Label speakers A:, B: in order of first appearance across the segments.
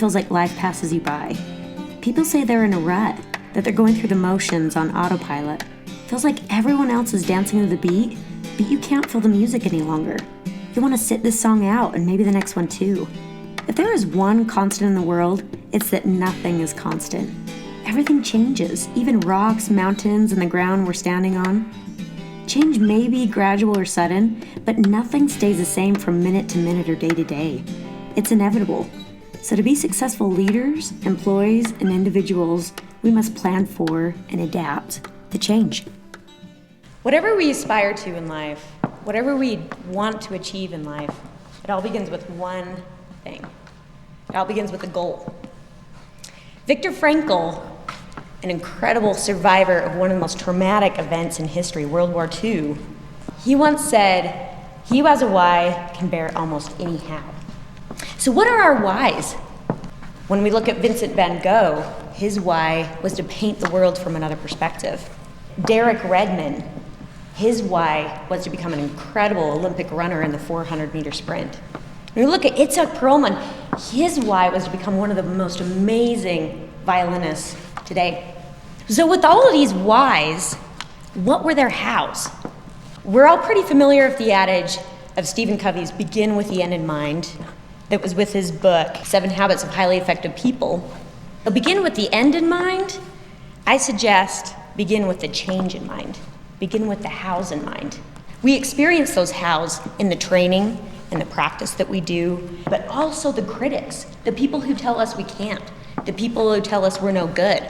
A: feels like life passes you by. People say they're in a rut, that they're going through the motions on autopilot. Feels like everyone else is dancing to the beat, but you can't feel the music any longer. You want to sit this song out and maybe the next one too. If there is one constant in the world, it's that nothing is constant. Everything changes, even rocks, mountains, and the ground we're standing on. Change may be gradual or sudden, but nothing stays the same from minute to minute or day to day. It's inevitable. So to be successful leaders, employees, and individuals, we must plan for and adapt to change.
B: Whatever we aspire to in life, whatever we want to achieve in life, it all begins with one thing. It all begins with a goal. Viktor Frankl, an incredible survivor of one of the most traumatic events in history, World War II, he once said, "He who has a why can bear almost any how." So what are our whys? When we look at Vincent van Gogh, his why was to paint the world from another perspective. Derek Redmond, his why was to become an incredible Olympic runner in the 400-meter sprint. When we look at Itzhak Perlman, his why was to become one of the most amazing violinists today. So with all of these whys, what were their hows? We're all pretty familiar with the adage of Stephen Covey's begin with the end in mind that was with his book, 7 Habits of Highly Effective People. But begin with the end in mind, I suggest begin with the change in mind. Begin with the hows in mind. We experience those hows in the training and the practice that we do, but also the critics, the people who tell us we can't, the people who tell us we're no good,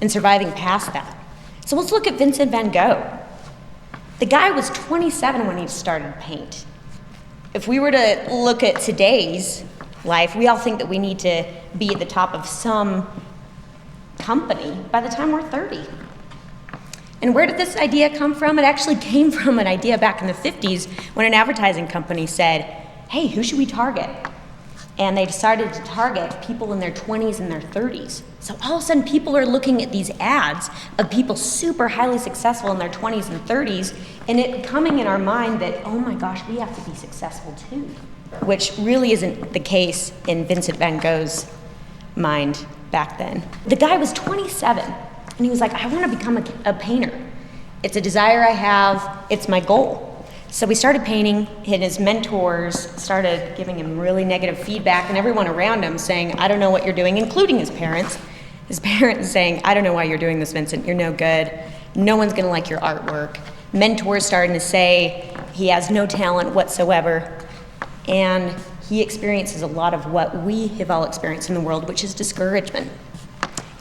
B: and surviving past that. So let's look at Vincent van Gogh. The guy was 27 when he started to paint. If we were to look at today's life, we all think that we need to be at the top of some company by the time we're 30. And where did this idea come from? It actually came from an idea back in the 50s when an advertising company said, "Hey, who should we target?" And they decided to target people in their 20s and their 30s. So all of a sudden people are looking at these ads of people super highly successful in their 20s and 30s, and it coming in our mind that, oh my gosh, we have to be successful too. Which really isn't the case in Vincent van Gogh's mind back then. The guy was 27, and he was like, I want to become a painter. It's a desire I have, it's my goal. So we started painting, and his mentors started giving him really negative feedback, and everyone around him saying, I don't know what you're doing, including his parents. His parents saying, I don't know why you're doing this, Vincent, you're no good. No one's gonna like your artwork. Mentors starting to say he has no talent whatsoever. And he experiences a lot of what we have all experienced in the world, which is discouragement.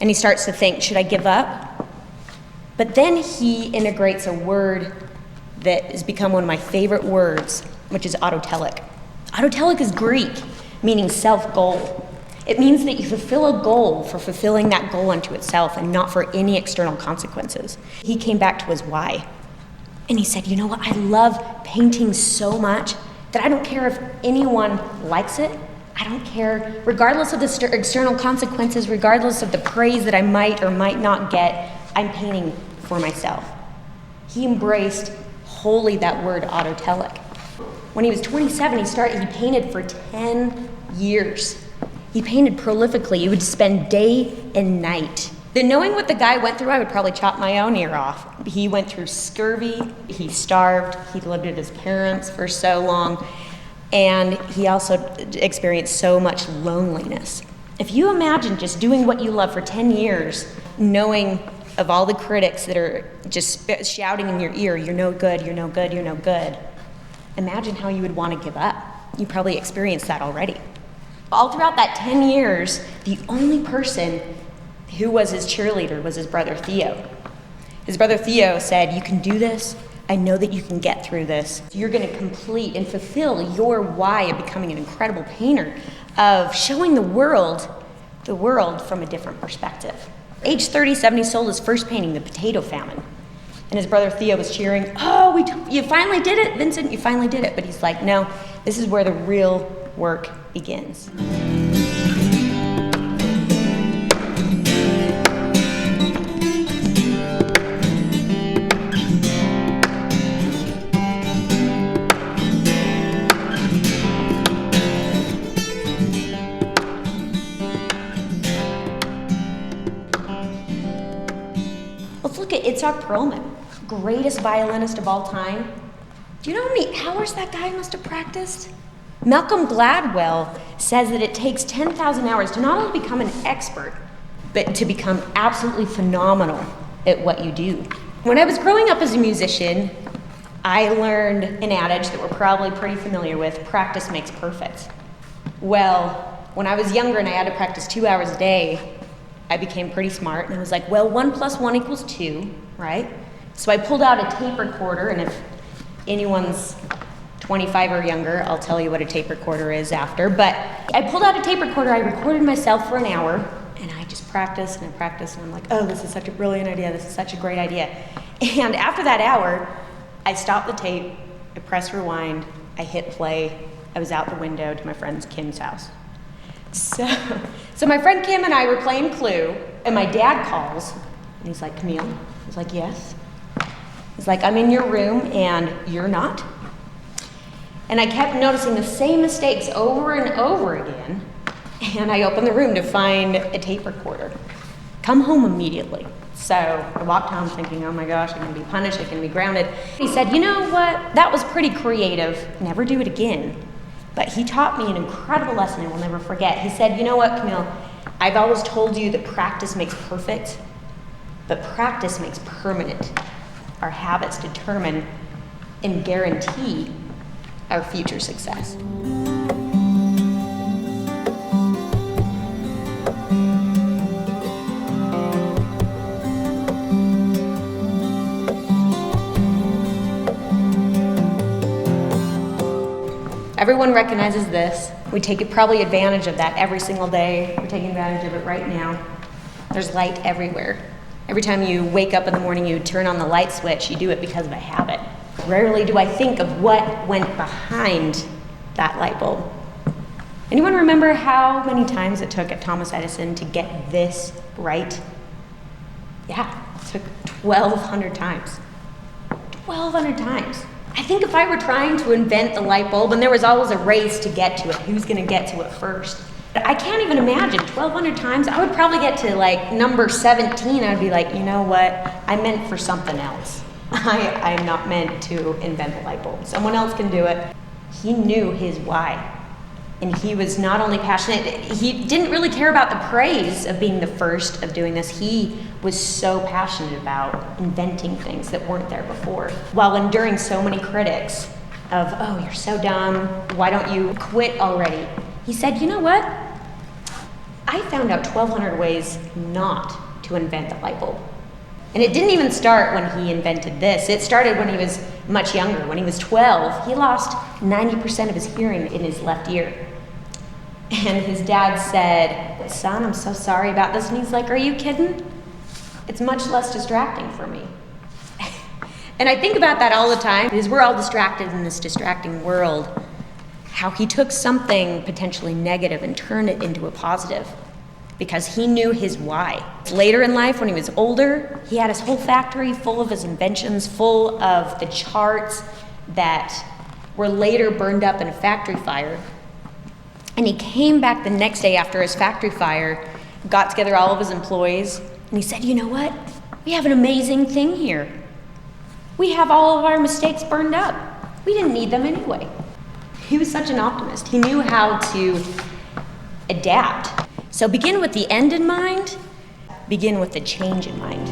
B: And he starts to think, should I give up? But then he integrates a word that has become one of my favorite words, which is autotelic. Autotelic is Greek, meaning self-goal. It means that you fulfill a goal for fulfilling that goal unto itself and not for any external consequences. He came back to his why. And he said, you know what, I love painting so much that I don't care if anyone likes it. I don't care, regardless of the external consequences, regardless of the praise that I might or might not get, I'm painting for myself. He embraced wholly that word autotelic. When he was 27, he painted for 10 years. He painted prolifically. He would spend day and night. Then knowing what the guy went through, I would probably chop my own ear off. He went through scurvy, he starved, he lived with his parents for so long, and he also experienced so much loneliness. If you imagine just doing what you love for 10 years, knowing of all the critics that are just shouting in your ear, you're no good, you're no good, you're no good, imagine how you would want to give up. You probably experienced that already. All throughout that 10 years, the only person who was his cheerleader was his brother Theo. His brother Theo said, you can do this. I know that you can get through this. You're going to complete and fulfill your why of becoming an incredible painter, of showing the world from a different perspective. Age 37, he sold his first painting, The Potato Famine. And his brother Theo was cheering, you finally did it, Vincent, you finally did it. But he's like, no, this is where the real work begins. look at Itzhak Perlman, greatest violinist of all time. Do you know how many hours that guy must have practiced? Malcolm Gladwell says that it takes 10,000 hours to not only become an expert, but to become absolutely phenomenal at what you do. When I was growing up as a musician, I learned an adage that we're probably pretty familiar with: practice makes perfect. Well, when I was younger and I had to practice 2 hours a day, I became pretty smart, and I was like, well, 1 + 1 = 2, right? So I pulled out a tape recorder, and if anyone's 25 or younger, I'll tell you what a tape recorder is after, but I pulled out a tape recorder, I recorded myself for an hour, and I just practiced, and I'm like, oh, this is such a brilliant idea, this is such a great idea. And after that hour, I stopped the tape, I pressed rewind, I hit play, I was out the window to my friend Kim's house. So my friend Kim and I were playing Clue, and my dad calls, and he's like, Camille? I was like, yes. He's like, I'm in your room, and you're not. And I kept noticing the same mistakes over and over again, and I opened the room to find a tape recorder. Come home immediately. So I walked home thinking, oh my gosh, I'm gonna be punished, I'm gonna be grounded. He said, you know what, that was pretty creative, never do it again. But he taught me an incredible lesson I will never forget. He said, you know what, Camille, I've always told you that practice makes perfect, but practice makes permanent. Our habits determine and guarantee our future success. Everyone recognizes this. We take probably advantage of that every single day. We're taking advantage of it right now. There's light everywhere. Every time you wake up in the morning, you turn on the light switch, you do it because of a habit. Rarely do I think of what went behind that light bulb. Anyone remember how many times it took Thomas Edison to get this right? Yeah, it took 1,200 times. 1,200 times. I think if I were trying to invent the light bulb and there was always a race to get to it, who's gonna get to it first? I can't even imagine, 1,200 times, I would probably get to like number 17, I'd be like, you know what, I meant for something else. I'm not meant to invent the light bulb. Someone else can do it. He knew his why. And he was not only passionate, he didn't really care about the praise of being the first of doing this. He was so passionate about inventing things that weren't there before, while enduring so many critics of, oh, you're so dumb, why don't you quit already? He said, you know what? I found out 1,200 ways not to invent the light bulb. And it didn't even start when he invented this. It started when he was much younger. When he was 12, he lost 90% of his hearing in his left ear. And his dad said, son, I'm so sorry about this. And he's like, are you kidding? It's much less distracting for me. And I think about that all the time, because we're all distracted in this distracting world. How he took something potentially negative and turned it into a positive, because he knew his why. Later in life, when he was older, he had his whole factory full of his inventions, full of the charts that were later burned up in a factory fire. And he came back the next day after his factory fire, got together all of his employees, and he said, you know what? We have an amazing thing here. We have all of our mistakes burned up. We didn't need them anyway. He was such an optimist. He knew how to adapt. So begin with the end in mind, begin with the change in mind.